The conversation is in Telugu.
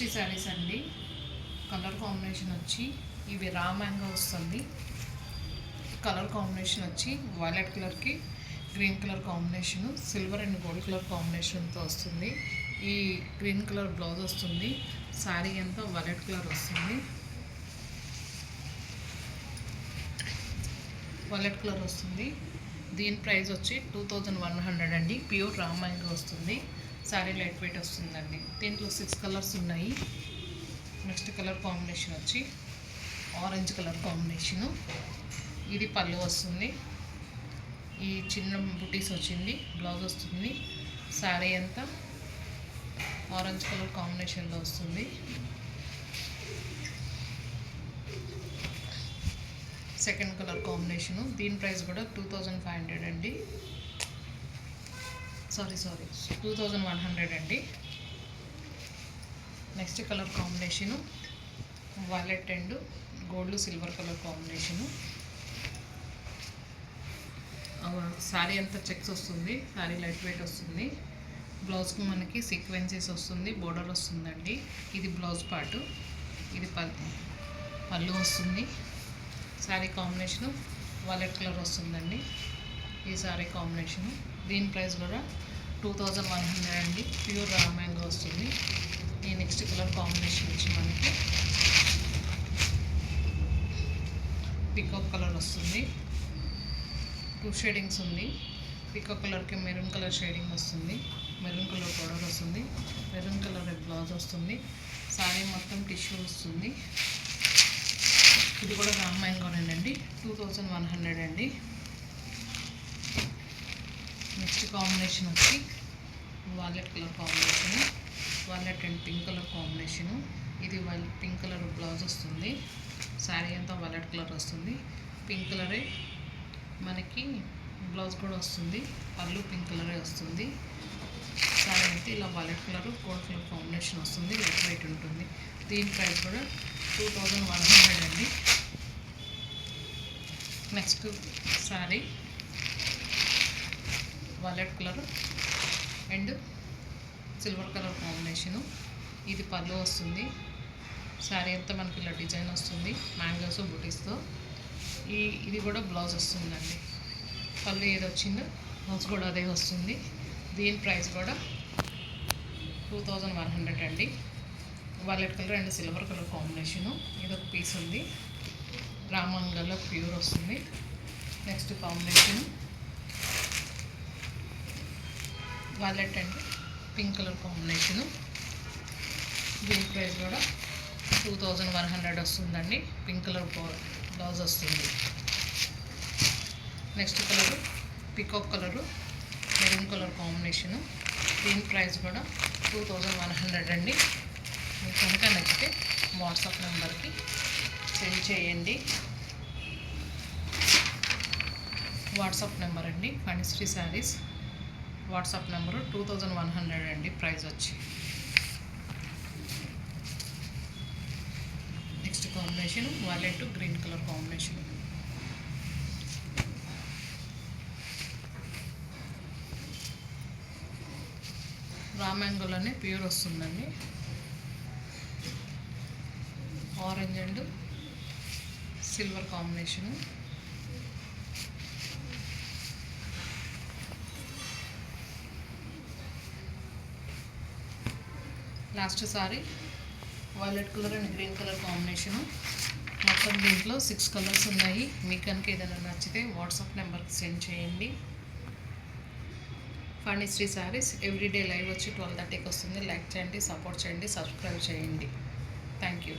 ఫణిశ్రీ శారీస్ అండి. కలర్ కాంబినేషన్ వచ్చి ఇవి రా మ్యాంగో వస్తుంది. కలర్ కాంబినేషన్ వచ్చి వైలెట్ కలర్కి green colour combination, silver and gold colour కాంబినేషన్తో వస్తుంది. ఈ గ్రీన్ కలర్ బ్లౌజ్ వస్తుంది. శారీ అంతా వైలెట్ కలర్ వస్తుంది. వైలెట్ కలర్ వస్తుంది. దీని ప్రైస్ వచ్చి 2100 అండి. ప్యూర్ రా మ్యాంగో వస్తుంది. శారీ లైట్ వెయిట్ వస్తుందండి. దీంట్లో 6 కలర్స్ ఉన్నాయి. నెక్స్ట్ కలర్ కాంబినేషన్ వచ్చి ఆరెంజ్ కలర్ కాంబినేషను. ఇది పళ్ళు వస్తుంది. ఈ చిన్న బుటీస్ వచ్చింది, బ్లౌజ్ వస్తుంది. శారీ అంతా ఆరెంజ్ కలర్ కాంబినేషన్లో వస్తుంది. Second colour combination. దీని ప్రైస్ కూడా 2500 అండి. సారీ 2100 అండి. Next colour combination violet and gold silver colour combination. Sari అంతా చెక్స్ వస్తుంది. శారీ లైట్ వెయిట్ వస్తుంది. బ్లౌజ్కి మనకి సీక్వెన్సెస్ వస్తుంది, బోర్డర్ వస్తుందండి. ఇది బ్లౌజ్ పార్టు, ఇది పళ్ళు వస్తుంది. శారీ కాంబినేషను వైలెట్ కలర్ వస్తుందండి. ఈ శారీ కాంబినేషను. దీని ప్రైస్ కూడా 2100 అండి. ప్యూర్ రా మ్యాంగో వస్తుంది. ఈ నెక్స్ట్ కలర్ కాంబినేషన్ వచ్చి మనకి పికాక్ కలర్ వస్తుంది. 2 షేడింగ్స్ ఉంది. పికాక్ కలర్కి మెరూన్ కలర్ షేడింగ్ వస్తుంది. మెరూన్ కలర్ పౌడర్ వస్తుంది. మెరూన్ కలర్ బ్లౌజ్ వస్తుంది. శారీ మొత్తం టిష్యూ వస్తుంది. ఇది కూడా రా మ్యాంగోనేనండి. 2100 అండి. నెక్స్ట్ కాంబినేషన్ వచ్చి wallet colour combination, wallet and pink colour combination. ఇది పింక్ కలర్ బ్లౌజ్ వస్తుంది. శారీ అంతా వాలెట్ కలర్ వస్తుంది. పింక్ కలరే మనకి బ్లౌజ్ కూడా వస్తుంది. పళ్ళు పింక్ కలరే వస్తుంది. శారీ అయితే ఇలా wallet colour gold colour combination వస్తుంది. లైట్ వెయిట్ ఉంటుంది. దీని ప్రైస్ కూడా 2100 అండి. Next sari violet colour and silver colour combination. ఇది పళ్ళు వస్తుంది. శారీ అంతా మనకి ఇలా డిజైన్ వస్తుంది, మ్యాంగోస్ బుటీస్తో. ఇది కూడా బ్లౌజ్ వస్తుందండి. పళ్ళు ఏది వచ్చిందో బ్లౌజ్ కూడా అదే వస్తుంది. దీని ప్రైస్ కూడా 2100 అండి. Violet colour and silver colour combination. ఇది ఒక పీస్ ఉంది. రామంగల్లో ప్యూర్ వస్తుంది. Next combination violet and pink colour combination. దీని ప్రైస్ కూడా 2100 వస్తుందండి. పింక్ కలర్ బ్లౌజ్ వస్తుంది. Next colour peacock colour maroon colour combination. దీని ప్రైస్ కూడా 2100 అండి. మీకు కనుక నచ్చితే వాట్సాప్ నెంబర్కి సెండ్ చేయండి. వాట్సాప్ నెంబర్ అండి ఫణిశ్రీ శారీస్. వాట్సాప్ నెంబరు 2100 అండి. ప్రైస్ వచ్చి next combination violet green colour combination. రా మ్యాంగోలోనే ప్యూర్ వస్తుందండి. Orange and silver combination. Last sorry violet colour and green colour combination. మొత్తం దీంట్లో 6 కలర్స్ ఉన్నాయి. మీకు కనుక ఏదైనా నచ్చితే వాట్సాప్ నెంబర్కి సెండ్ చేయండి. ఫణిశ్రీ శారీస్ ఎవ్రీడే లైవ్ వచ్చి 12:30కి వస్తుంది. లైక్ చేయండి, సపోర్ట్ చేయండి, సబ్స్క్రైబ్ చేయండి. Thank you.